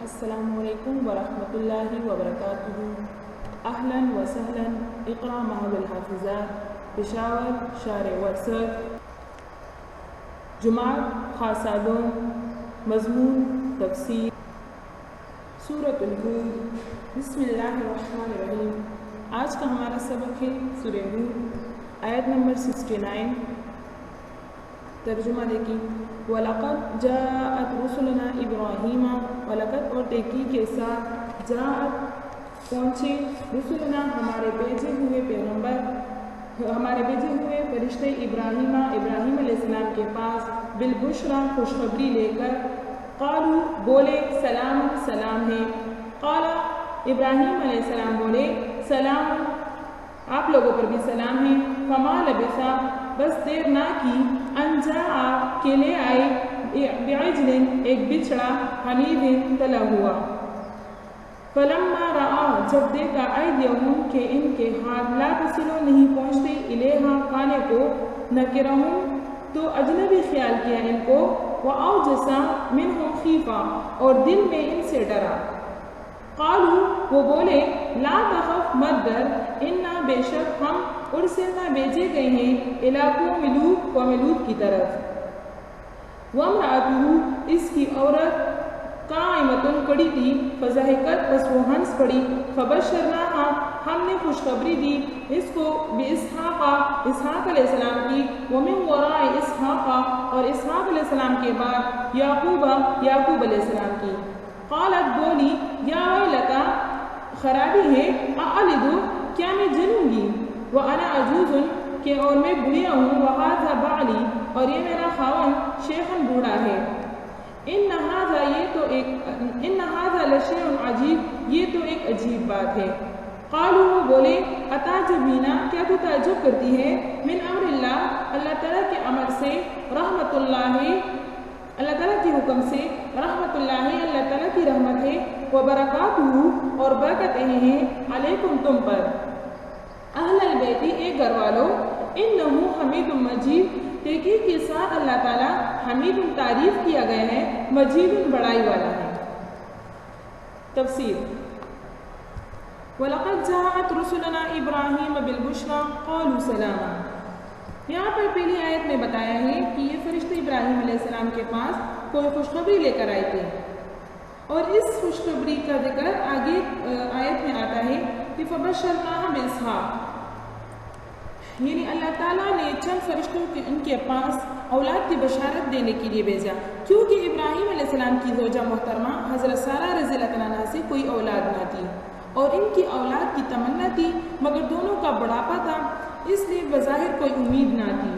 السلام علیکم ورحمۃ اللہ وبرکاتہ۔ اہلاً و سہلاً اقرا محب الحافظات پشاور شار ورثر جماعت خاصادوں مضمون تفسیر سورۃ الہود۔ بسم اللہ الرحمن الرحیم۔ آج کا ہمارا سبق ہے سورہ ہود آیت نمبر 69۔ ترجمہ دیکھیں۔ وَلَقَدْ جَاءَتْ رُسُلُنَا إِبْرَاهِيمَ، وَلَقَدْ اور تحقیق کے ساتھ جاءت پہنچے رسولنا ہمارے بھیجے ہوئے پیغمبر ہمارے بھیجے ہوئے فرشتے ابراہیم علیہ السلام کے پاس بالبشرا خوشخبری لے کر، قالوا بولے سلام سلام ہے، قال ابراہیم علیہ السلام بولے سلام آپ لوگوں پر بھی سلام ہے، فما لبثا بس دیر نہ کی، ان جاء کے لے آئے، بعجل ایک بچڑا، حنیذ تلا ہوا، فلما رآ جب دیکھا ایدیہم کہ ان کے ہاتھ لا تصلو نہیں پہنچتے الیہا کھانے کو، نکرہم تو اجنبی خیال کیا ان کو، وأوجس منہم خیفہ اور دل میں ان سے ڈرا، قالوا وہ بولے لا تخف مت ڈر، انا بے شک ہم ارسلنا بھیجے گئے ہیں الی قوم لوط کی طرف، وامرأتہ اس کی عورت قائمۃ کھڑی تھی، فضحکت پس وہ ہنس پڑی، فبشرناہا ہم نے خوشخبری دی اس کو باسحاق اسحاق علیہ السلام کی، ومن وراء اسحاق اور اسحاق علیہ السلام کے بعد یعقوب علیہ السلام کی، قالت بولی یا ویلتا خرابی ہے، اَأَلِدُ کیا میں جنوں گی، وَأَنَا عَجُوزٌ کہ اور میں بڑھیا ہوں، وَهَذَا بَعْلِي اور یہ میرا خاوند شیخاً بوڑھا ہے، ان هذا لشیء عجیب یہ تو ایک عجیب بات ہے، قالوا وہ بولے اتعجبین کیا تو تعجب کرتی ہے، من امر اللہ اللہ تعالیٰ کے امر سے، رحمت اللہ اللہ تعالیٰ کے حکم سے، رحمت اللہ اللہ تعالیٰ کی رحمت ہے، وبرکاتہ اور برکتیں ہیں، علیکم تم پر، اہل البیت ایک گھر والو، انہ حمید مجید تحقیق کے ساتھ اللہ تعالیٰ حمید تعریف کیا گیا ہے، مجید بڑائی والا ہے۔ تفسیر۔ وَلَقَدْ جَاءَتْ رُسُلُنَا إِبْرَاهِيمَ بِالْبُشْرَى قَالُوا سَلَامًا۔ یہاں پر پہلی آیت میں بتایا ہے کہ یہ فرشتے ابراہیم علیہ السلام کے پاس کوئی خوشخبری لے کر آئے تھے، اور اس خوشخبری کا ذکر آگے آیت میں آتا ہے کہ فَبَشَّرْنَاهَا بِإِسْحَاقَ، یعنی اللہ تعالیٰ نے چند فرشتوں کے ان کے پاس اولاد کی بشارت دینے کے لیے بھیجا، کیونکہ ابراہیم علیہ السلام کی زوجہ محترمہ حضرت سارہ رضی اللہ عنہا سے کوئی اولاد نہ تھی، اور ان کی اولاد کی تمنا تھی، مگر دونوں کا بڑھاپا تھا، اس لیے بظاہر کوئی امید نہ تھی،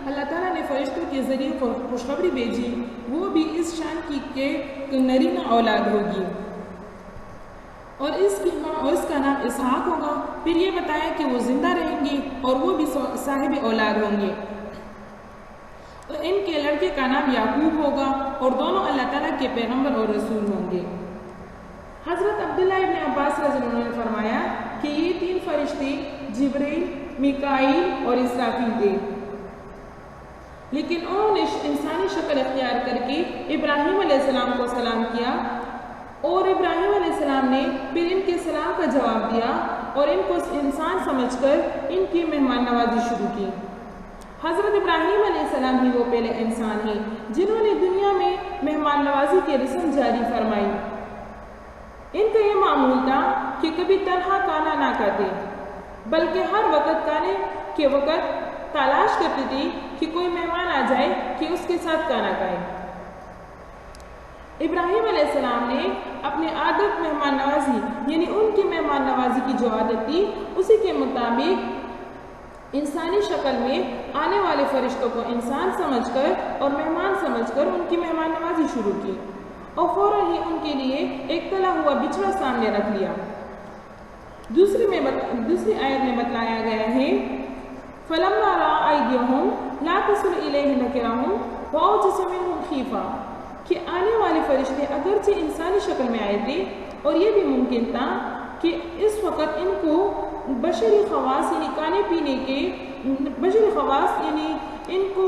اللہ تعالیٰ نے فرشتوں کے ذریعے خوشخبری بھیجی، وہ بھی اس شان کی کہ نرینہ اولاد ہوگی، اور اس کا نام اسحاق ہوگا، پھر یہ بتایا کہ وہ زندہ رہیں گے اور وہ بھی صاحب اولاد ہوں گے، تو ان کے لڑکے کا نام یعقوب ہوگا، اور دونوں اللہ تعالیٰ کے پیغمبر اور رسول ہوں گے۔ حضرت عبداللہ ابن عباس رضی اللہ عنہ نے فرمایا کہ یہ تین فرشتے جبرائیل، میکائیل اور اسرافیل تھے، لیکن انہوں نے انسانی شکل اختیار کر کے ابراہیم علیہ السلام کو سلام کیا، اور ابراہیم علیہ السلام نے پھر ان کے سلام کا جواب دیا اور ان کو انسان سمجھ کر ان کی مہمان نوازی شروع کی۔ حضرت ابراہیم علیہ السلام ہی وہ پہلے انسان ہیں جنہوں نے دنیا میں مہمان نوازی کی رسم جاری فرمائی۔ ان کا یہ معمول تھا کہ کبھی تنہا کھانا نہ کھاتے، بلکہ ہر وقت کھانے کے وقت تلاش کرتے تھے کہ کوئی مہمان آ جائے کہ اس کے ساتھ کھانا کھائے۔ ابراہیم علیہ السلام نے اپنے عادت مہمان نوازی، یعنی ان کی مہمان نوازی کی جو عادت تھی اسی کے مطابق انسانی شکل میں آنے والے فرشتوں کو انسان سمجھ کر اور مہمان سمجھ کر ان کی مہمان نوازی شروع کی، اور فوراً ہی ان کے لیے ایک تلا ہوا بچڑا سامنے رکھ لیا۔ دوسری آیت میں بتلایا گیا ہے فَلَمَّا رَأَى أَيْدِيَهُمْ لَا تَصِلُ إِلَيْهِ نَكِرَهُمْ وَأَوْجَسَ مِنْهُمْ خِيفَةً، کہ آنے والے فرشتے اگرچہ انسانی شکل میں آئے تھے، اور یہ بھی ممکن تھا کہ اس وقت ان کو بشری خواص یعنی کھانے پینے کے بشری خواص یعنی ان کو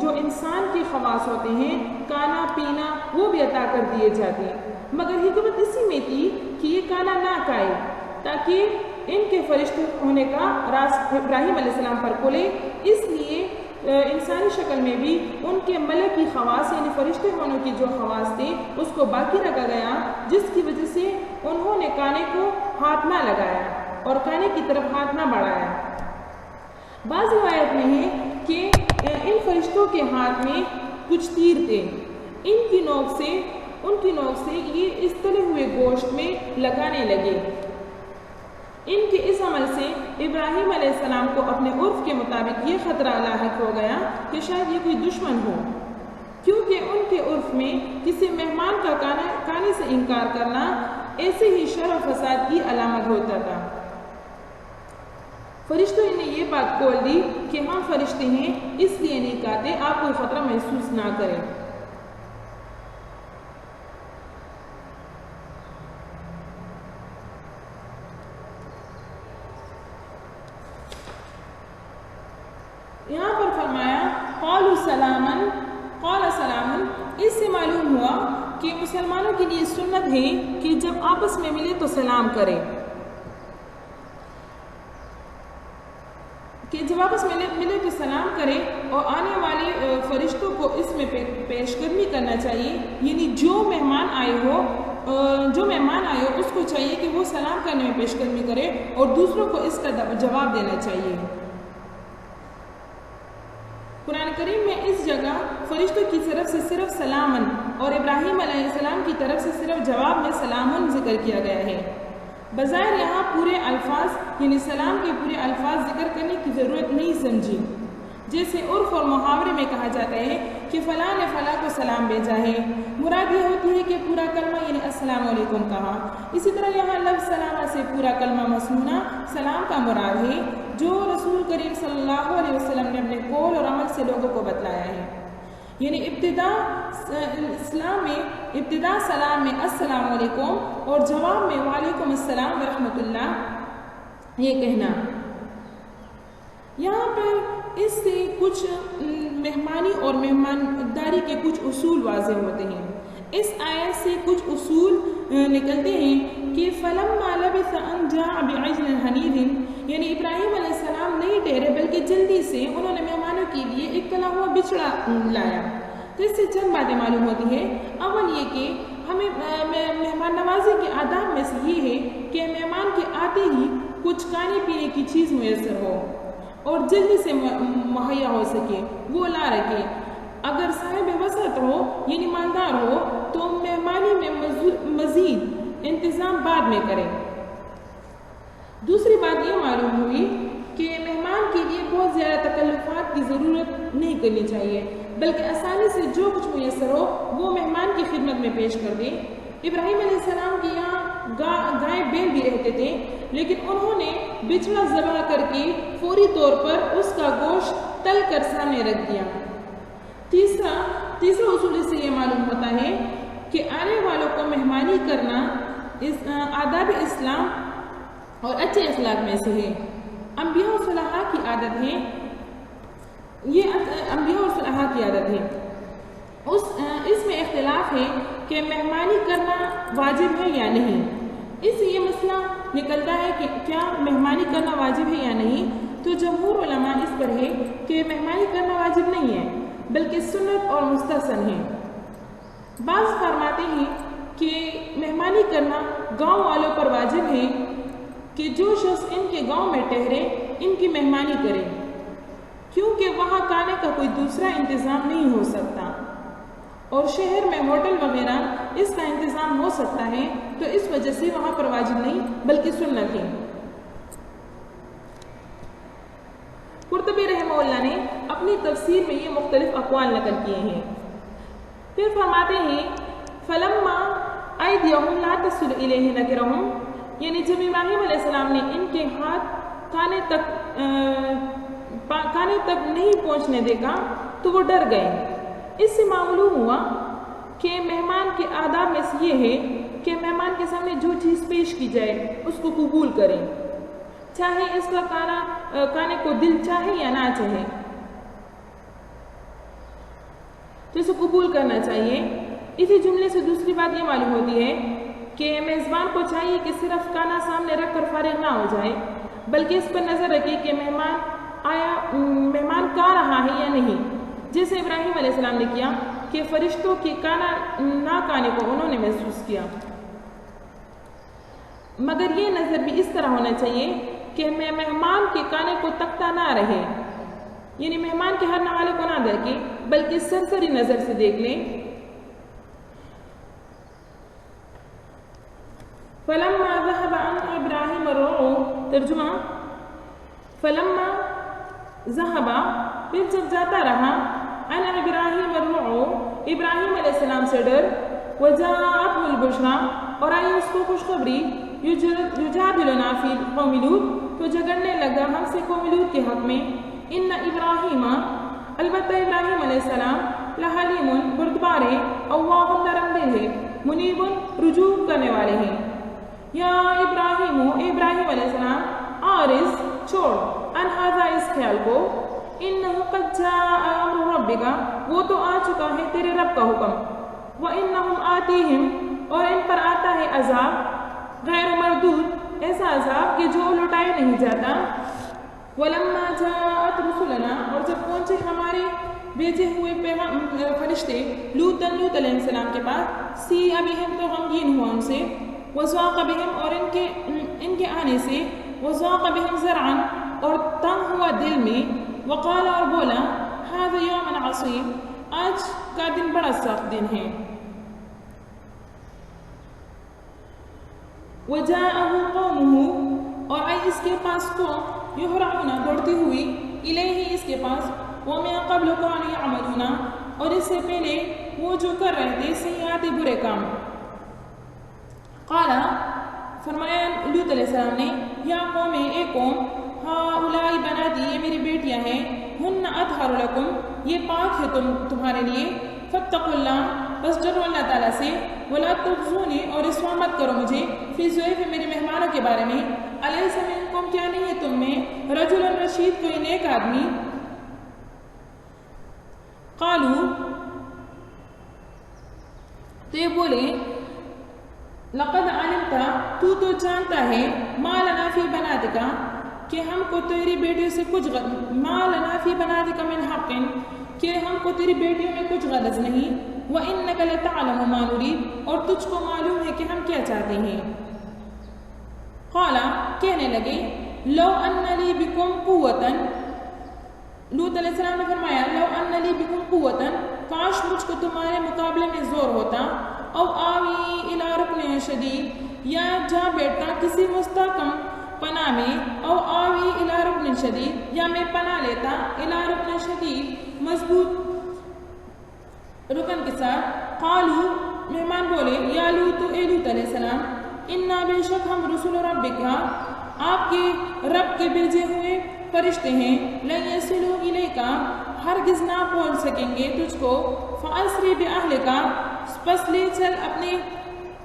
جو انسان کے خواص ہوتے ہیں کھانا پینا وہ بھی عطا کر دیے جاتے ہیں، مگر حکمت اسی میں تھی کہ یہ کھانا نہ کھائے تاکہ ان کے فرشتے ہونے کا راز ابراہیم علیہ السلام پر کھلے۔ اس لیے انسانی شکل میں بھی ان کے ملکی خواص یعنی فرشتے ہونے کی جو خواص تھے اس کو باقی رکھا گیا، جس کی وجہ سے انہوں نے کھانے کو ہاتھ نہ لگایا اور کھانے کی طرف ہاتھ نہ بڑھایا۔ بعض روایت میں ہے کہ ان فرشتوں کے ہاتھ میں کچھ تیر تھے، ان کی نوک سے یہ اس تلے ہوئے گوشت میں لگانے لگے۔ ان کے اس عمل سے ابراہیم علیہ السلام کو اپنے عرف کے مطابق یہ خطرہ لاحق ہو گیا کہ شاید یہ کوئی دشمن ہو، کیونکہ ان کے عرف میں کسی مہمان کا کھانے سے انکار کرنا ایسے ہی شر و فساد کی علامت ہوتا تھا۔ فرشتوں نے یہ بات کھول دی کہ ہم فرشتے ہیں اس لیے نہیں کہتے، آپ کوئی خطرہ محسوس نہ کریں۔ یہاں پر فرمایا قالوا سلاما، قال سلام، اس سے معلوم ہوا کہ مسلمانوں کے لیے سنت ہے کہ جب آپس میں ملے تو سلام کرے، کہ جب آپس میں ملے تو سلام کرے، اور آنے والے فرشتوں کو اس میں پیش قدمی کرنا چاہیے، یعنی جو مہمان آئے ہو اس کو چاہیے کہ وہ سلام کرنے میں پیش قدمی کرے اور دوسروں کو اس کا جواب دینا چاہیے۔ قرآن کریم میں اس جگہ فرشتوں کی طرف سے صرف سلامن اور ابراہیم علیہ السلام کی طرف سے صرف جواب میں سلامن ذکر کیا گیا ہے۔ بظاہر یہاں پورے الفاظ یعنی سلام کے پورے الفاظ ذکر کرنے کی ضرورت نہیں سمجھی، جیسے عرف اور محاورے میں کہا جاتا ہے کہ فلاں نے فلاں کو سلام بھیجا ہے، مراد یہ ہوتی ہے کہ پورا کلمہ یعنی السلام علیکم کہا۔ اسی طرح یہاں لفظ سلامہ سے پورا کلمہ مسنونہ سلام کا مراد ہے، جو رسول کریم صلی اللہ علیہ وسلم نے اپنے قول اور عمل سے لوگوں کو بتلایا ہے، یعنی ابتدا سلام میں السلام علیکم اور جواب میں وعلیکم السلام ورحمۃ اللہ یہ کہنا۔ یہاں پر اس سے کچھ مہمانی اور مہمانداری کے کچھ اصول واضح ہوتے ہیں۔ اس آیت سے کچھ اصول نکلتے ہیں کہ فلما لبث ان جاء بعجل حنیذ، یعنی ابراہیم علیہ السلام نہیں ٹھہرے بلکہ جلدی سے انہوں نے مہمانوں کے لیے ایک تلا ہوا بچڑا لایا۔ تو اس سے چند باتیں معلوم ہوتی ہیں۔ اول یہ کہ ہمیں مہمان نوازی کے آداب میں سے یہ ہے کہ مہمان کے آتے ہی کچھ کھانے پینے کی چیز میسر ہو اور جلدی سے مہیا ہو سکے وہ لا رکھے۔ اگر صاحب وسعت ہو یعنی مالدار ہو تو مہمانی میں مزید انتظام بعد میں کریں۔ دوسری بات یہ معلوم ہوئی کہ مہمان کے لیے بہت زیادہ تکلفات کی ضرورت نہیں کرنی چاہیے، بلکہ آسانی سے جو کچھ میسر ہو وہ مہمان کی خدمت میں پیش کر دیں۔ ابراہیم علیہ السلام کے یہاں گائے بیل بھی رہتے تھے، لیکن انہوں نے بچڑا ذبح کر کے فوری طور پر اس کا گوشت تل کر سامنے رکھ دیا۔ تیسرا اصول سے یہ معلوم ہوتا ہے کہ آنے والوں کو مہمانی کرنا آداب اسلام اور اچھے اخلاق میں سے ہے۔ انبیاء اور صلحاء کی عادت ہے، یہ انبیاء اور صلحاء کی عادت ہے۔ اس میں اختلاف ہے کہ مہمانی کرنا واجب ہے یا نہیں۔ اس سے یہ مسئلہ نکلتا ہے کہ کیا مہمانی کرنا واجب ہے یا نہیں، تو جمہور علماء اس پر ہے کہ مہمانی کرنا واجب نہیں ہے بلکہ سنت اور مستحسن ہے۔ بعض فرماتے ہیں کہ مہمانی کرنا گاؤں والوں پر واجب ہے کہ جو شخص ان کے گاؤں میں ٹھہرے ان کی مہمانی کرے، کیونکہ وہاں کھانے کا کوئی دوسرا انتظام نہیں ہو سکتا، اور شہر میں ہوٹل وغیرہ اس کا انتظام ہو سکتا ہے، تو اس وجہ سے وہاں پر واجب نہیں بلکہ سنت ہے۔ قرطبی رحمہ اللہ نے اپنی تفسیر میں یہ مختلف اقوال نقل کیے ہیں۔ پھر فرماتے ہیں فلما ایدیہم لا تصل الیہ نکرہم، یعنی جب ابراہیم علیہ السلام نے ان کے ہاتھ کھانے تک نہیں پہنچنے دیکھا تو وہ ڈر گئے۔ اس سے معلوم ہوا کہ مہمان کے آداب میں سے یہ ہے کہ مہمان کے سامنے جو چیز پیش کی جائے اس کو قبول کریں، چاہے اس کا کھانے کو دل چاہے یا نہ چاہے۔ تو اسے قبول کرنا چاہیے۔ اسی جملے سے دوسری بات یہ معلوم ہوتی ہے کہ میزبان کو چاہیے کہ صرف کھانا سامنے رکھ کر فارغ نہ ہو جائے، بلکہ اس پر نظر رکھے کہ مہمان کھا رہا ہے یا نہیں، جیسے ابراہیم علیہ السلام نے کیا کہ فرشتوں کے کھانا نہ کھانے کو انہوں نے محسوس کیا۔ مگر یہ نظر بھی اس طرح ہونا چاہیے کہ مہمان کے کھانے کو تکتا نہ رہے، یعنی مہمان کے ہر نوالے کو نہ دیکھے بلکہ سرسری نظر سے دیکھ لیں۔ فلما ذهب عن ابراہیم الرعو، ترجمہ فلما ذهب پھر جب جاتا رہا، عن ابراہیم الرعو ابراہیم علیہ السلام سے ڈر، وجاءته البشرى اور آئی اس کو خوشخبری، یجادلنا فی قوم لوط تو جھگڑنے لگا ہم سے قوم لوط کے حق میں، ان ابراہیم البتہ ابراہیم علیہ السلام لحلیم بردبار ہے، اواہ نرم دل ہے، منیب رجوع کرنے والے ہیں۔ یا ابراہیم ابراہیم علیہ السلام عارض چھوڑ، ان ھذا اس خیال کو، انہ قد جاء امر ربک وہ تو آ چکا ہے تیرے رب کا حکم، وانہم آتیہم اور ان پر آتا ہے عذاب غیر مردود ایسا عذاب کہ جو لٹائے نہیں جاتا، ولما جاءت رسلنا اور جب پہنچے ہمارے بھیجے ہوئے فرشتے لوط علیہ السلام کے پاس، سی بہم تو غمگین ہوا ان سے، وضاق بہم اور ان کے آنے سے، وضاق بہم ذرعا اور تنگ ہوا دل میں، وقال اور بولا ھذا یوم عصیب آج کا دن بڑا سخت دن ہے، وجاءه قومه اور آئی اس کے پاس قوم، یہرعون دوڑتی ہوئی، الیہ اس کے پاس، ومن قبل كانوا يعملون اور اس سے پہلے وہ جو کر رہے تھے سیئات برے کام، قال فرمایا لوط علیہ السلام نے، یا قوم اے قوم، ہؤلاء بناتی یہ میری بیٹیاں ہیں، ہن اطہر لکم یہ پاک ہے تمہارے لیے، فاتقوا اللہ بس ڈرو اللہ تعالیٰ سے، ولا تخزونی اور رسوا مت کرو مجھے، فی ضیوف میرے مہمانوں کے بارے میں، الیس منکم کیا نہیں ہے تم میں رجل رشید کوئی نیک آدمی، قالو تو یہ بولے، لقد علمت تو جانتا ہے، ما لنا فی بناتک کہ ہم کو تیری بیٹیوں سے کچھ ما لنا فی بناتک من حق کہ ہم کو تیری بیٹیوں میں کچھ غرض نہیں، وانک لتعلم ما نرید اور تجھ کو معلوم ہے کہ ہم کیا چاہتے ہیں، قال کہنے لگے، لو ان لی بکم قوتا لوط علیہ السلام نے فرمایا، لو ان لی بکم قوتا کاش مجھ کو تمہارے مقابلے میں زور ہوتا، او آوی الی رکن شدید یا جا بیٹھتا کسی مستحکم پناہ میں، او آوی الی رکن شدید یا میں پناہ لیتا الی رکن شدید مضبوط رکن کے ساتھ، قالو مہمان بولے، یا لوط اے لوط علیہ السلام، انا بے شک ہم رسول ربک آپ کے رب کے بھیجے ہوئے فرشتے ہیں، لن یصلوا الیک ہرگز نہ پہنچ سکیں گے تجھ کو، فاسری باہلک پس لے چل اپنے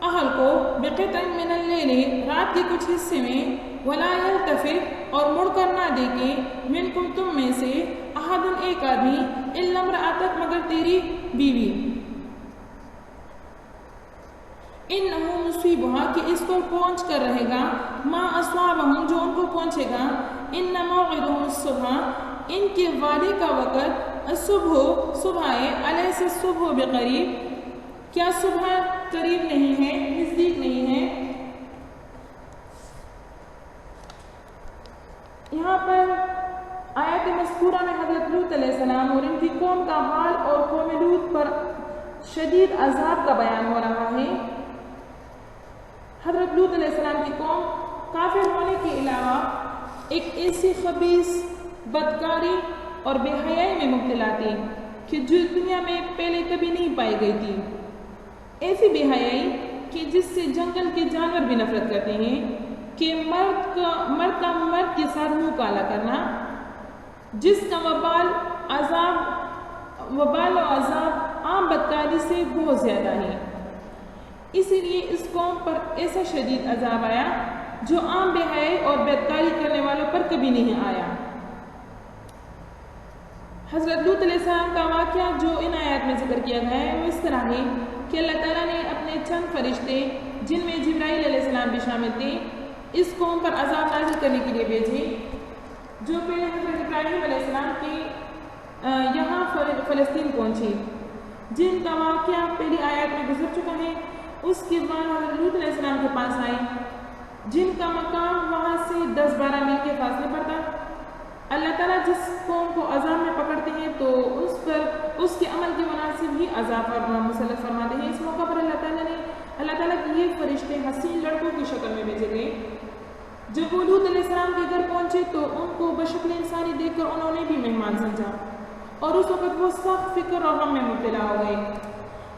اہل کو، بقطع من اللیل رات کے کچھ حصے میں، ولا یلتفت اور مڑ کر نہ دیکھے، منکم تم میں سے، احد ایک آدمی، الا امرأتک مگر تیری بیوی، انہو مصیبہا کہ اس کو پہنچ کر رہے گا، ما اصابہم جو ان کو پہنچے گا، ان موعدہم الصبح ان کے وعدے کا وقت، الصبح صبح ہے، الیس الصبح بقریب کیا صبح قریب نہیں ہے، نزدیک نہیں ہے۔ یہاں پر آیت مذکورہ میں حضرت لوط علیہ السلام اور ان کی قوم کا حال اور قوم لوط پر شدید عذاب کا بیان ہو رہا ہے۔ حضرت لوط علیہ السلام کی قوم کافر ہونے کے علاوہ ایک ایسی خبیث بدکاری اور بے حیائی میں مبتلا تھی کہ جو دنیا میں پہلے کبھی نہیں پائی گئی تھی، ایسی بے حیائی کہ جس سے جنگل کے جانور بھی نفرت کرتے ہیں، کہ مرد کا مرد کے ساتھ منہ کالا کرنا، جس کا وبال و عذاب عام بدکاری سے بہت زیادہ ہے۔ اسی لیے اس قوم پر ایسا شدید عذاب آیا جو عام بے حیائی اور بدکاری کرنے والوں پر کبھی نہیں آیا۔ حضرت لوط علیہ السلام کا واقعہ جو ان آیات میں ذکر کیا گیا ہے وہ اس طرح ہے کہ اللہ تعالیٰ نے اپنے چند فرشتے جن میں جبرائیل علیہ السلام بھی شامل تھے اس قوم پر عذاب نازل کرنے کے لیے بھیجے جو پہلے حضرت ابراہیم علیہ السلام کے یہاں فلسطین پہنچے، جن کا واقعہ پہلی آیات میں گزر چکا ہے۔ اس کے بعد حضرت لوط علیہ السلام کے پاس آئے جن کا مقام وہاں سے 10-12 میل کے فاصلے پر تھا۔ اللہ تعالیٰ جس قوم کو عذاب میں پکڑتے ہیں تو اس پر اس کے عمل کے مناسب ہی عذاب مسلط فرماتے ہیں۔ اس موقع پر اللہ تعالیٰ کی یہ فرشتے حسین لڑکوں کی شکل میں بھیجے گئے۔ جب وہ لوط علیہ السلام کے گھر پہنچے تو ان کو بشکل انسانی دیکھ کر انہوں نے بھی مہمان سمجھا، اور اس وقت وہ سخت فکر اور غم میں مبتلا ہو گئے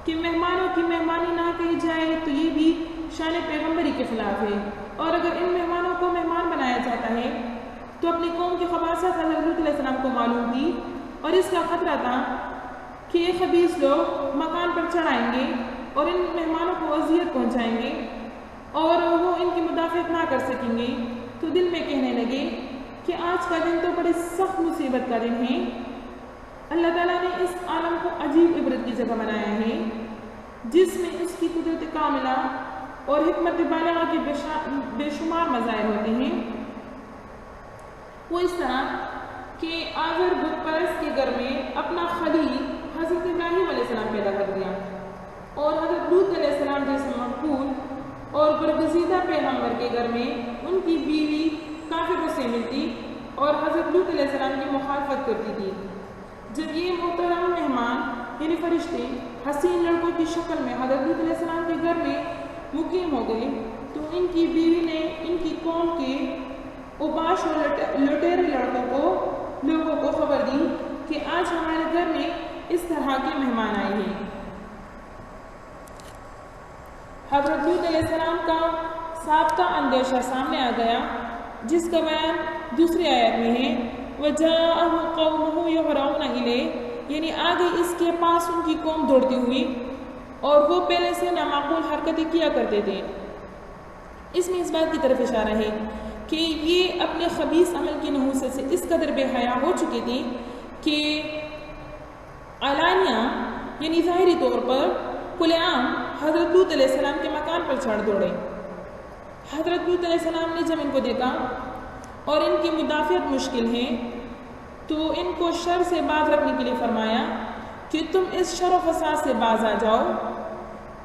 کہ مہمانوں کی مہمانی نہ کہی جائے تو یہ بھی شان پیغمبری کے خلاف ہے، اور اگر ان مہمانوں کو مہمان بنایا جاتا ہے تو اپنی قوم کی خباثت حضرت لوط علیہ السلام کو معلوم تھی، اور اس کا خطرہ تھا کہ یہ خبیث لوگ مکان پر چڑھ آئیں گے اور ان مہمانوں کو اذیت پہنچائیں گے اور وہ ان کی مدافعت نہ کر سکیں گے۔ تو دل میں کہنے لگے کہ آج کا دن تو بڑی سخت مصیبت کا دن ہے۔ اللہ تعالیٰ نے اس عالم کو عجیب عبرت کی جگہ بنایا ہے جس میں اس کی قدرت کاملہ اور حکمت بالغہ کے بے شمار مظاہر ہوتے ہیں۔ وہ اس طرح کہ آزر بت پرست کے گھر میں اپنا خلیل حضرت ابراہیم علیہ السلام پیدا کر دیا، اور حضرت لوط علیہ السلام جیسے مقبول اور برگزیدہ پیغمبر کے گھر میں ان کی بیوی کافروں سے ملتی اور حضرت لوط علیہ السلام کی مخالفت کرتی تھی۔ جب یہ محترم مہمان یعنی فرشتے حسین لڑکوں کی شکل میں حضرت لوط علیہ السلام کے گھر میں مقیم ہو گئے تو ان کی بیوی نے ان کی قوم کے اوباش اور لٹیرے لوگوں کو خبر دی کہ آج ہمارے گھر میں اس طرح کے مہمان آئے ہیں۔ حضرت لوط علیہ السلام کا سابقہ اندیشہ سامنے آ گیا جس کا بیان دوسری آیت میں ہے، وَجَاءَهُ قَوْمُهُ يُهْرَعُونَ إِلَيْهِ، یعنی آگے اس کے پاس ان کی قوم دوڑتی ہوئی اور وہ پہلے سے نامعقول حرکتیں کیا کرتے تھے۔ اس میں اس بات کی طرف اشارہ ہے کہ یہ اپنے خبیث عمل کی نحوست سے اس قدر بے حیا ہو چکی تھی کہ علانیہ یعنی ظاہری طور پر کھلے عام حضرت لوط علیہ السلام کے مکان پر چڑھ دوڑے۔ حضرت لوط علیہ السلام نے جب ان کو دیکھا اور ان کی مدافعت مشکل ہے تو ان کو شر سے باز رکھنے کے لیے فرمایا کہ تم اس شر و فساد سے باز آ جاؤ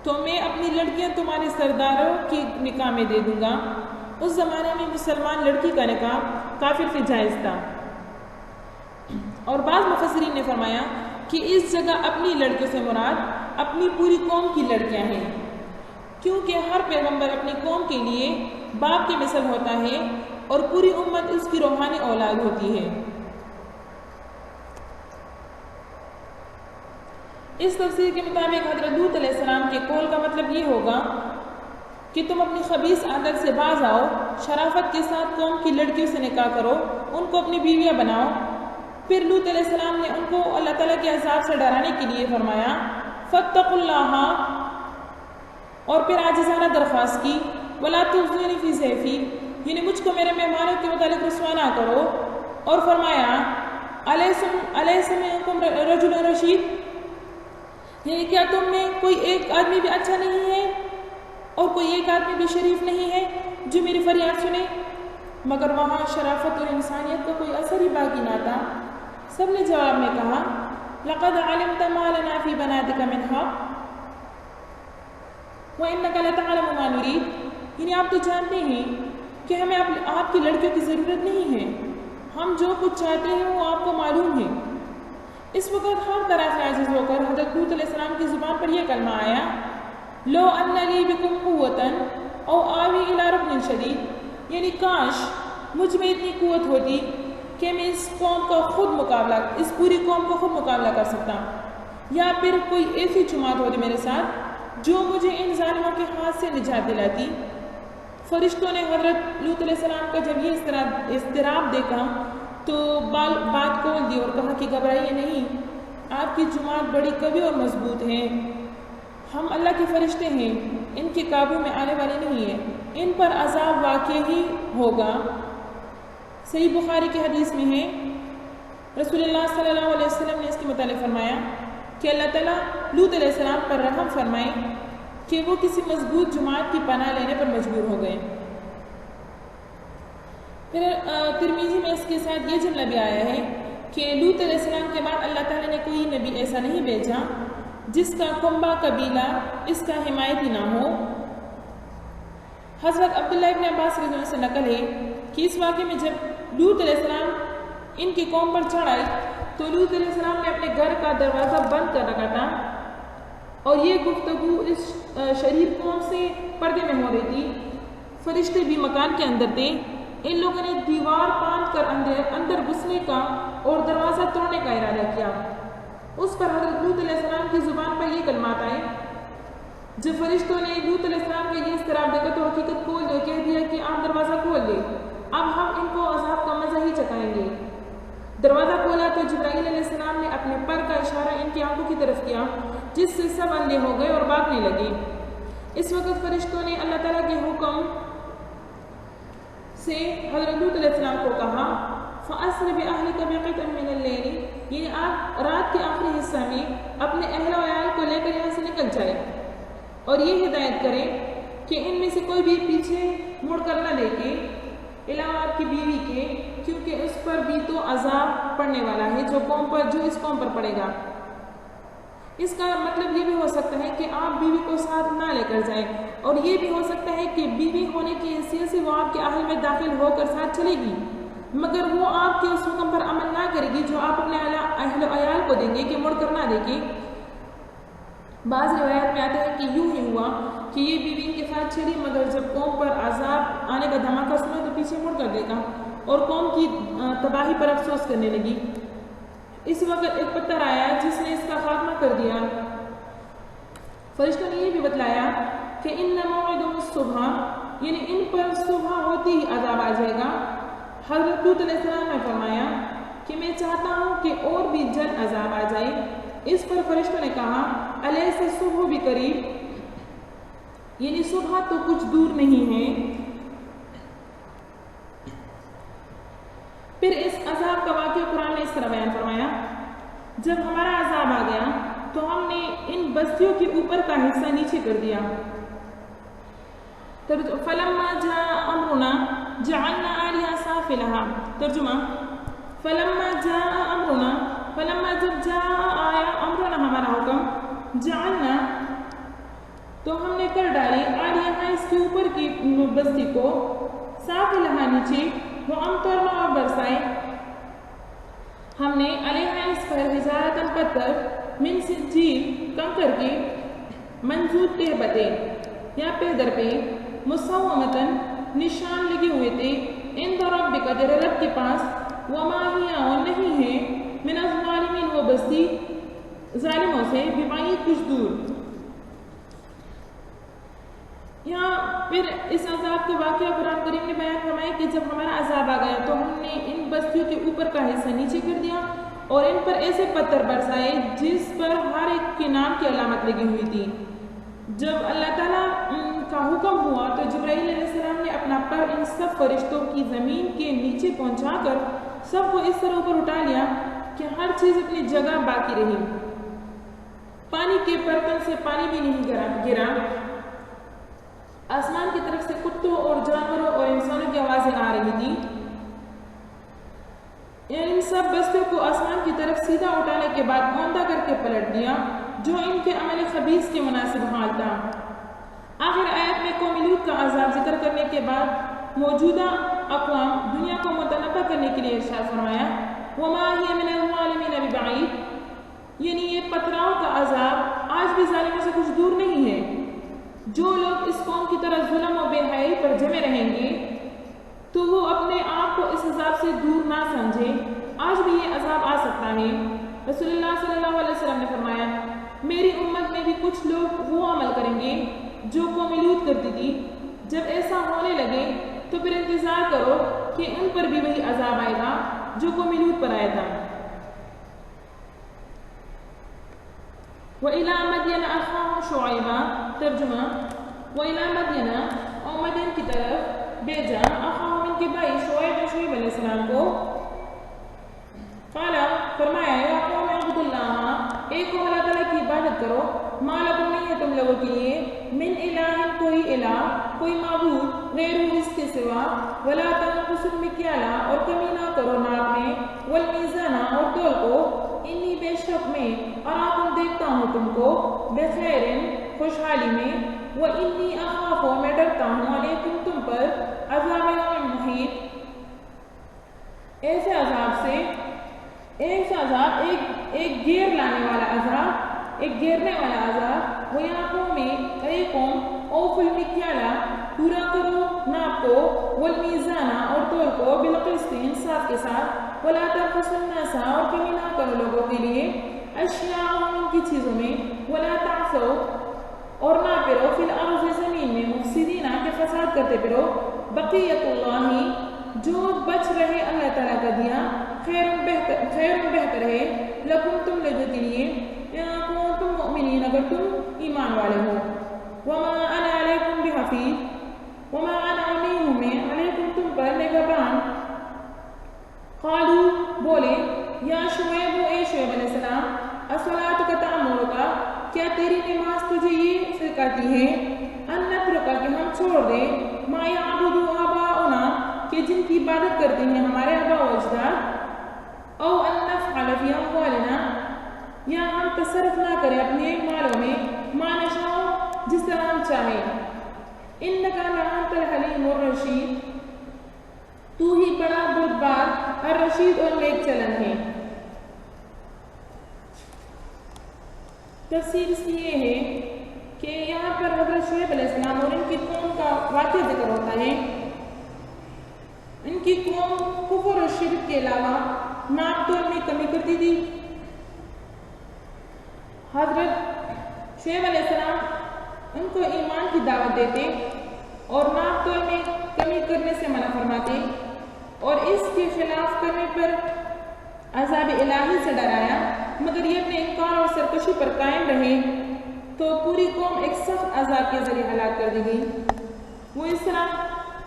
تو میں اپنی لڑکیاں تمہارے سرداروں کی نکاح میں دے دوں گا۔ اس زمانے میں مسلمان لڑکی کا نکاح کافر سے جائز تھا، اور بعض مفسرین نے فرمایا کہ اس جگہ اپنی لڑکیوں سے مراد اپنی پوری قوم کی لڑکیاں ہیں، کیونکہ ہر پیغمبر اپنی قوم کے لیے باپ کی مثل ہوتا ہے اور پوری امت اس کی روحانی اولاد ہوتی ہے۔ اس تفسیر کے مطابق حضرت لوط علیہ السلام کے قول کا مطلب یہ ہوگا کہ تم اپنی خبیث عادت سے باز آؤ، شرافت کے ساتھ قوم کی لڑکیوں سے نکاح کرو، ان کو اپنی بیویاں بناؤ۔ پھر لوط علیہ السلام نے ان کو اللہ تعالیٰ کے عذاب سے ڈرانے کے لیے فرمایا فَاتَّقُوا اللَّهَ، اور پھر عاجزانہ درخواست کی وَلَا تُخْزُونِي فِي ضَيْفِي، یعنی مجھ کو میرے مہمانوں کے متعلق رسوا نہ کرو، اور فرمایا أَلَيْسَ مِنكُمْ رَجُلٌ رَشِيدٌ، یعنی کیا تم میں کوئی ایک آدمی بھی اچھا نہیں ہے اور کوئی ایک آدمی بھی شریف نہیں ہے جو میری فریاد سنے؟ مگر وہاں شرافت اور انسانیت کا کوئی اثر ہی باقی نہ تھا۔ سب نے جواب میں کہا لَقَدْ عَلِمْتَ مَا لَنَا فِي بَنَاتِكَ مِنْ حَقٍّ وَإِنَّكَ لَتَعْلَمُ مَا نُرِيدُ، یعنی آپ تو جانتے ہیں کہ ہمیں آپ کی لڑکیوں کی ضرورت نہیں ہے، ہم جو کچھ چاہتے ہیں وہ آپ کو معلوم ہے۔ اس وقت ہر طرح سے عاجز ہو کر حضرت لوط علیہ السلام کی زبان پر یہ کلمہ آیا لو ان لی بکم قوة او آوی الی رکن شدید، یعنی کاش مجھ میں اتنی قوت ہوتی کہ میں اس پوری قوم کو خود مقابلہ کر سکتا، یا پھر کوئی ایسی جماعت ہوتی میرے ساتھ جو مجھے ان ظالموں کے ہاتھ سے نجات دلاتی۔ فرشتوں نے حضرت لوط علیہ السلام کا جب یہ اضطراب دیکھا تو بات کھول دی اور کہا کہ گھبرائیے نہیں، آپ کی جماعت بڑی قوی اور مضبوط ہے، ہم اللہ کے فرشتے ہیں، ان کے قابو میں آنے والے نہیں ہیں، ان پر عذاب واقع ہی ہوگا۔ صحیح بخاری کی حدیث میں ہے رسول اللہ صلی اللہ علیہ وسلم نے اس کے متعلق فرمایا کہ اللہ تعالیٰ لوط علیہ السلام پر رحم فرمائے کہ وہ کسی مضبوط جماعت کی پناہ لینے پر مجبور ہو گئے۔ پھر ترمذی میں اس کے ساتھ یہ جملہ بھی آیا ہے کہ لوط علیہ السلام کے بعد اللہ تعالیٰ نے کوئی نبی ایسا نہیں بھیجا جس کا کنبہ قبیلہ اس کا حمایتی نہ ہو۔ حضرت عبداللہ ابن عباس رضی اللہ عنہ سے نقل ہے کہ اس واقعے میں جب لوط علیہ السلام ان کی قوم پر چڑھ آئی تو لوط علیہ السلام نے اپنے گھر کا دروازہ بند کر رکھا تھا اور یہ گفتگو اس شریف قوم سے پردے میں ہو رہی تھی۔ فرشتے بھی مکان کے اندر تھے۔ ان لوگوں نے دیوار باندھ کر اندر گھسنے کا اور دروازہ توڑنے کا ارادہ کیا۔ اس پر حضرت لوط علیہ السلام کی زبان پر یہ کلمات آئے۔ جب فرشتوں نے لوط علیہ السلام کا یہ اضطراب دیکھا تو حقیقت کھول دے کہہ دیا کہ آپ دروازہ کھول دیں، اب ہم ان کو عذاب کا مزہ ہی چکھائیں گے۔ دروازہ کھولا تو جبرائیل علیہ السلام نے اپنے پر کا اشارہ ان کی آنکھوں کی طرف کیا، جس سے سب اندھے ہو گئے اور بھاگنے لگے۔ اس وقت فرشتوں نے اللہ تعالیٰ کے حکم سے حضرت لوط علیہ السلام کو کہا فَأَسْرِ بِأَهْلِكَ بِقِطْعٍ مِّنَ اللَّيْلِ، یعنی آپ رات کے آخری حصہ میں اپنے اہل و عیال کو لے کر یہاں سے نکل جائے اور یہ ہدایت کریں کہ ان میں سے کوئی بھی پیچھے مڑ کر نہ دیکھے علاوہ آپ کی بیوی کے، کیونکہ اس پر بھی تو عذاب پڑنے والا ہے جو اس قوم پر پڑے گا۔ اس کا مطلب یہ بھی ہو سکتا ہے کہ آپ بیوی کو ساتھ نہ لے کر جائیں، اور یہ بھی ہو سکتا ہے کہ بیوی ہونے کی حیثیت سے وہ آپ کے اہل میں داخل ہو کر ساتھ چلے گی، مگر وہ آپ کے اس حکم پر عمل نہ کرے گی جو آپ اپنے اہل و عیال کو دیں گے کہ مڑ کر نہ دیکھیں۔ بعض روایات میں آتا ہے کہ یوں ہی ہوا کہ یہ بیوی ان کے ساتھ چلی، مگر جب قوم پر عذاب آنے کا دھماکہ سنا تو پیچھے مڑ کر دیکھا اور قوم کی تباہی پر افسوس کرنے لگی۔ اس وقت ایک پتھر آیا جس نے اس کا خاتمہ کر دیا۔ فرشتوں نے یہ بھی بتلایا کہ ان موعدہم الصبح، یعنی ان پر صبح ہوتی ہی عذاب آ جائے گا۔ حضرت لوط علیہ السلام نے فرمایا کہ میں چاہتا ہوں کہ اور بھی جلد عذاب آ جائے۔ اس پر فرشتوں نے کہا الیس الصبح بقریب، یعنی صبح تو کچھ دور نہیں ہے۔ پھر اس عذاب کا واقعہ قرآن نے اس طرح بیان فرمایا، جب ہمارا عذاب آ گیا تو ہم نے ان بستیوں کے اوپر کا حصہ نیچے کر دیا۔ فلما جاء امرنا جعلنا عالیہا سافلہا، ترجمہ فلما جاء امرنا، فلما جب جاء آیا امرنا ہمارا حکم، جعلنا تو ہم نے کر ڈالی عالیہا اس کے اوپر کی بستی کو، سافلہا نیچے، وہ امطرنا اور برسائے ہم نے علیہا اس پر حجارتاً پتھر من سجیل کنکر کی، منضود تہبتیں یا پیدر پہ، مسومتاً نشان لگے ہوئے تھے، عند ربک تیرے رب کے پاس، وما ہی اور نہیں ہے من الظالمین وہ بستی ظالموں سے ببعید کچھ دور۔ یہاں پھر اس عذاب کا واقعہ قرآن کریم نے بیان فرمایا کہ جب ہمارا عذاب آ گیا تو ہم نے ان بستیوں کے اوپر کا حصہ نیچے کر دیا اور ان پر ایسے پتھر برسائے جس پر ہر ایک کے نام کی علامت لگی ہوئی تھی۔ جب اللہ تعالیٰ کا حکم ہوا تو جبرائیل علیہ السلام نے اپنا پر ان سب فرشتوں کی زمین کے نیچے پہنچا کر سب کو اس طرح اوپر اٹھا لیا کہ ہر چیز اپنی جگہ باقی رہی۔ پانی کے برتن سے پانی بھی نہیں گرا، آسمان کی طرف سے کتوں اور جانوروں اور انسانوں کی آوازیں آ رہی تھی۔ ان سب بستیوں کو آسمان کی طرف سیدھا اٹھانے کے بعد اوندا کر کے پلٹ دیا جو ان کے عمل خبیث کے مناسب حال تھا۔ آخر آیت میں قوم لوط کا عذاب ذکر کرنے کے بعد موجودہ اقوام دنیا کو متنبع کرنے کے لیے ارشاد فرمایا وما ہی من الظالمین ببعید، یعنی یہ پتھراؤں کا عذاب آج بھی ظالموں سے کچھ دور نہیں ہے۔ جو لوگ اس قوم کی طرح ظلم و بے حیائی پر جمے رہیں گے تو وہ اپنے آپ کو اس عذاب سے دور نہ سمجھے، آج بھی یہ عذاب آ سکتا ہے۔ رسول اللہ صلی اللہ علیہ وسلم نے فرمایا میری امت میں بھی کچھ لوگ وہ عمل کریں گے جو قوم لوط کرتی تھی، جب ایسا ہونے لگے تو پھر انتظار کرو کہ ان پر بھی وہی عذاب آئے گا جو قوم لوط پر آیا تھا۔ وَإِلَىٰ مَدْيَنَ أَخَاهُمْ شُعَيْبًا، ترجمہ وَإِلَىٰ مَدْيَنَ اور مدین کی طرف بھیجا اخاہم ان کے بھائی شعیب علیہ السلام کو، قال فرمایا یا قوم اعبدوا اللہ، اے قوم اللہ تعالیٰ کی عبادت کرو، ما لکم نہیں ہے تم لوگوں کے لیے من الہ کوئی الہ، کوئی معبود غیر اس کے سوا، ولا تنقصوا المکیال اور کمی نہ کرو ناپ میں، والمیزان اور تول کو، انی بے شک میں اراکم دیکھتا ہوں تم کو، بخیر خوشحالی میں، وانی اخاف میں ڈرتا ہوں علیکم تم پر، عذاب یوم محیط ایسے عذاب سے، ایسا عذاب ایک گیر لانے والا عذاب، ایک گیرنے والا عذاب، وَيَا قَوْمِ اے قوم اوفوا الْمِكْيَالَ پورا کرو ناپ کو، والمیزان اور تول کو، بالقسط انصاف کے ساتھ، وَلَا تَبْخَسُوا النَّاسَ اور کمی نہ کرو لوگوں کے لیے، اشیاءهم ان کی چیزوں میں، وَلَا تَعْثَوْا اور نہ پھرو فی الارض زمین میں، مفسدین کے فساد کرتے پھرو، بقیت اللہ جو بچ رہے اللہ تعالیٰ کا دیا، خیر بہتر ہے، لکم تم لوگوں کے لیے، تم مؤمنین اگر تم ایمان والے ہو، وما انا علیکم بحفیظ وما انا نہیں ہوں میں علیکم تم پر نگہبان، قالو بولے یا شعیب اے شعیب علیہ السلام، الصلاۃ تأمرک کیا تیری نماز تجھے یہ سکھاتی ہے، ان نترک کہ ہم چھوڑ دیں، ما یعبد آباؤنا کہ جن کی عبادت کرتے ہیں ہمارے آباء و اجداد، او ان نفعل فی اموالنا یا ہم تصرف نہ کریں اپنے مالوں میں، ما نشاء جس طرح ہم چاہیں، انک لانت الحلیم الرشید تو ہی بڑا بردبار الرشید اور نیک چلن ہے۔ تفسیر اس کی یہ ہے کہ یہاں پر حضرت شعیب علیہ السلام اور ان کی قوم کا واقعہ ذکر ہوتا ہے۔ ان کی قوم کفر اور شرک کے علاوہ ناپ تول میں کمی کرتی تھی۔ حضرت شعیب علیہ السلام ان کو ایمان کی دعوت دیتے اور ناپ تول میں کمی کرنے سے منع فرماتے، اور اس کے خلاف کرنے پر عذاب الہی سے ڈرایا، مگر یہ اپنے انکار اور سرکشی پر قائم رہے تو پوری قوم ایک سخت عذاب کے ذریعے ہلاک کر دی گئی۔ وہ اس طرح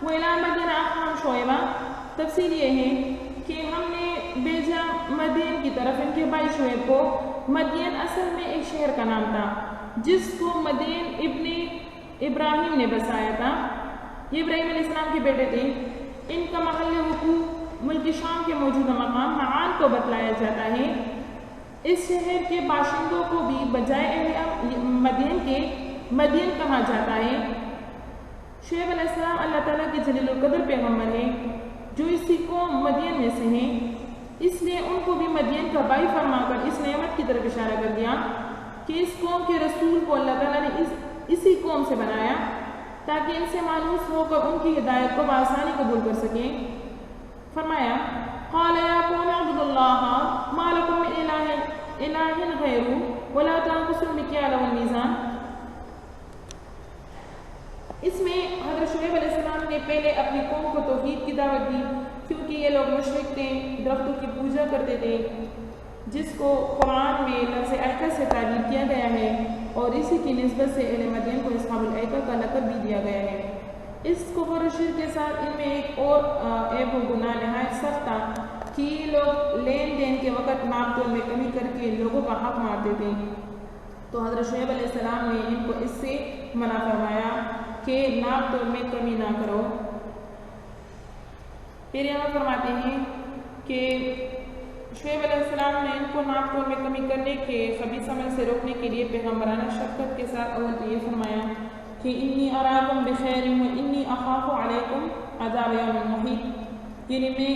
وَإِلَىٰ مَدْيَنَ أَخَاهُمْ شُعَيْبًا تفسیر یہ ہے کہ ہم نے بھیجا مدین کی طرف ان کے بھائی شعیب کو۔ مدین اصل میں ایک شہر کا نام تھا جس کو مدین ابن ابراہیم نے بسایا تھا، یہ ابراہیم علیہ السلام کے بیٹے تھے۔ ان کا محل وقوع ملک شام کے موجودہ مقام معان کو بتلایا جاتا ہے۔ اس شہر کے باشندوں کو بھی بجائے اہل مدین کے مدین کہا جاتا ہے۔ شعیب علیہ السلام اللہ تعالیٰ کے جلیل القدر پیغمبر ہیں جو اسی قوم مدین میں سے ہیں، اس لیے ان کو بھی مدین کا بھائی فرما کر اس نعمت کی طرف اشارہ کر دیا کہ اس قوم کے رسول کو اللہ تعالیٰ نے اسی قوم سے بنایا تاکہ ان سے مانوس ہو کر ان کی ہدایت کو بآسانی قبول کر سکیں۔ فرمایا قال یا قوم اعبدوا اللہ ما لکم من الہ غیرہ ولا تنقصوا المکیال والمیزان۔ اس میں حضرت شعیب علیہ السلام نے پہلے اپنی قوم کو توحید کی دعوت دی، کیونکہ یہ لوگ مشرک تھے، درختوں کی پوجا کرتے تھے، جس کو قرآن میں لفظ ایکہ سے تعبیر کیا گیا ہے، اور اسی کی نسبت سے اہل مدین کو اصحاب الایکہ کا لقب بھی دیا گیا ہے۔ اس کفر و شرک کے ساتھ ان میں ایک اور عیب و گناہ نہایت سخت تھا کہ یہ لوگ لین دین کے وقت ناپ تول میں کمی کر کے لوگوں کا حق مارتے تھے، تو حضرت شعیب علیہ السلام نے ان کو اس سے منع فرمایا کہ ناپ تول میں کمی نہ کرو۔ پھر یہاں فرماتے ہیں کہ شعیب علیہ السلام نے ان کو ناپ تول میں کمی کرنے کے خبیث عمل سے روکنے کے لیے پیغمبرانہ شفقت کے ساتھ اول تو یہ فرمایا کہ انی اراکم بخیر و انی اخاف علیکم عذاب یوم محیط، یعنی میں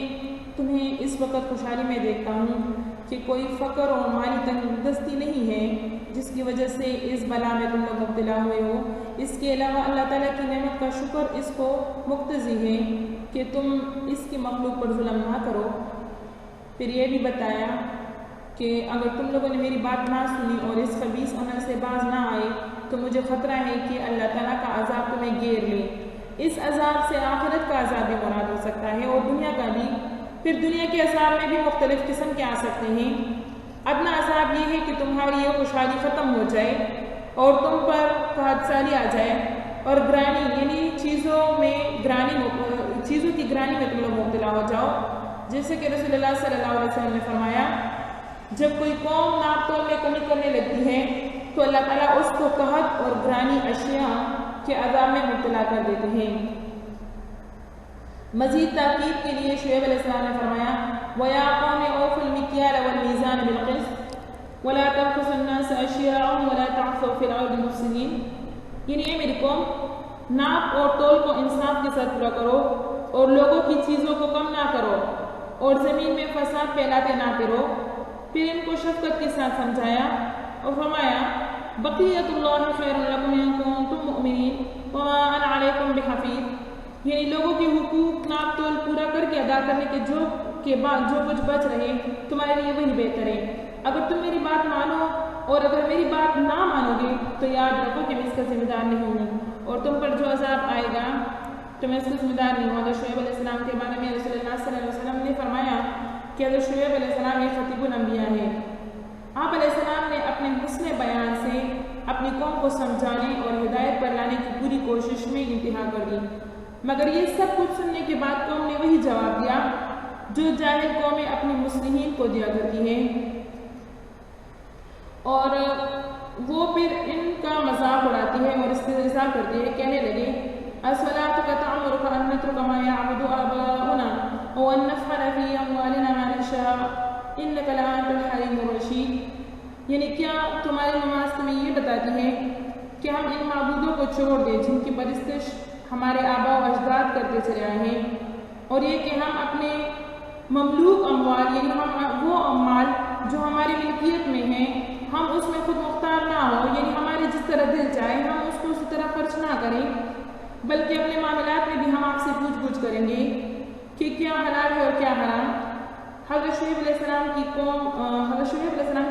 تمہیں اس وقت خوشحالی میں دیکھتا ہوں کہ کوئی فقر اور مالی تنگدستی نہیں ہے جس کی وجہ سے اس بلا میں تم لوگ مبتلا ہوئے ہو۔ اس کے علاوہ اللہ تعالیٰ کی نعمت کا شکر اس کو مقتضی ہے کہ تم اس کی مخلوق پر ظلم نہ کرو۔ پھر یہ بھی بتایا کہ اگر تم لوگوں نے میری بات نہ سنی اور اس خبیث عمل سے باز نہ آئے تو مجھے خطرہ ہے کہ اللہ تعالیٰ کا عذاب تمہیں گھیر لے۔ اس عذاب سے آخرت کا عذاب بھی مراد ہو سکتا ہے اور دنیا کا بھی۔ پھر دنیا کے عذاب میں بھی مختلف قسم کے آ سکتے ہیں۔ ادنا عذاب یہ ہے کہ تمہاری یہ خوشحالی ختم ہو جائے اور تم پر قحط سالی آ جائے اور گرانی، یعنی چیزوں کی گرانی میں تم لوگ مبتلا ہو جاؤ۔ جیسے کہ رسول اللہ صلی اللہ علیہ وسلم نے فرمایا جب کوئی قوم ناپ تول میں کمی کرنے لگتی ہے تو اللہ تعالیٰ اس کو قحط اور گرانی اشیاء کے عذاب میں مبتلا کر دیتے ہیں۔ مزید تاکید کے لیے شعیب علیہ السلام نے فرمایا وَيَا قَوْمِ أَوْفُوا الْمِكْيَالَ وَالْمِيزَانَ بِالْقِسْطِ وَلَا تَبْخَسُوا النَّاسَ أَشْيَاءَهُمْ وَلَا تَعْثَوْا فِي الْأَرْضِ مُفْسِدِينَ، یعنی اے میری قوم ناپ اور تول کو انصاف کے ساتھ پورا کرو اور لوگوں کی چیزوں کو کم نہ کرو اور زمین میں فساد پھیلاتے نہ پھرو۔ پھر ان کو شفقت کے ساتھ سمجھایا اور فرمایا بقیت اللہ خیر لکم ان کنتم مؤمنین وما انا علیکم بحفیظ، یعنی لوگوں کے حقوق ناپ تول پورا کر کے ادا کرنے کے بعد جو کچھ بچ رہے تمہارے لیے وہی بہتر ہے۔ اگر تم میری بات مانو اور اگر میری بات نہ مانو گے تو یاد رکھو کہ میں اس کا ذمہ دار نہیں ہوں اور تم پر جو عذاب آئے گا تو میں اس کا ذمہ دار نہیں ہوں۔ حضرت شعیب علیہ السلام کے بارے میں رسول اللہ صلی اللہ علیہ وسلم نے فرمایا کہ حضرت شعیب علیہ السلام یہ خطیب الانبیاء ہے۔ آپ علیہ السلام نے اپنے حسن بیان سے اپنی قوم کو سمجھانے اور ہدایت پر لانے کی پوری کوشش میں انتہا کر دی، مگر یہ سب کچھ سننے کے بعد قوم نے وہی جواب دیا جو جاہل قومیں اپنی مصلحین کو دیا کرتی ہیں، اور وہ پھر ان کا مذاق اڑاتی ہے اور استہزاء کرتی ہے، کہنے لگے الصلاۃ تأمرک ان نترک ما یعبد آباؤنا وان نفعل فی اموالنا ما نشاء انک لانت الحلیم الرشید، یعنی کیا تمہاری نماز تمہیں یہ بتاتی ہے کہ ہم ان معبودوں کو چھوڑ دیں جن کی پرستش ہمارے آباء و اجداد کرتے چلے آئے ہیں، اور یہ کہ ہم اپنے مملوک اموال یعنی ہم وہ اموال جو ہماری ملکیت میں ہیں ہم اس میں خود مختار نہ ہو، یعنی ہمارے جس طرح دل چاہے ہم اس کو اسی طرح خرچ نہ کریں، بلکہ اپنے معاملات میں بھی ہم آپ سے پوچھ کریں گے کہ کیا حلال ہے اور کیا حرام۔ حضرت شعیب علیہ السلام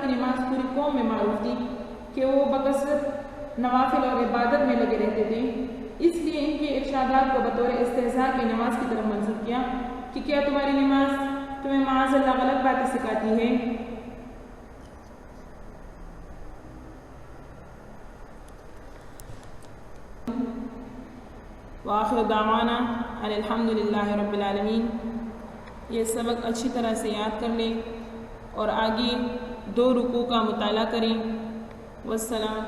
کی نماز پوری قوم میں معروف تھی کہ وہ بکثرت نوافل اور عبادت میں لگے رہتے تھے، اس لیے ان کے ارشادات کو بطور استہزاء کی نماز کی طرف منسوب کیا کہ کیا تمہاری نماز تمہیں معاذ اللہ غلط باتیں سکھاتی ہے۔ وآخر دعوانا ان الحمد للہ رب العالمین۔ یہ سبق اچھی طرح سے یاد کر لیں اور آگے 2 رکوع کا مطالعہ کریں۔ والسلام۔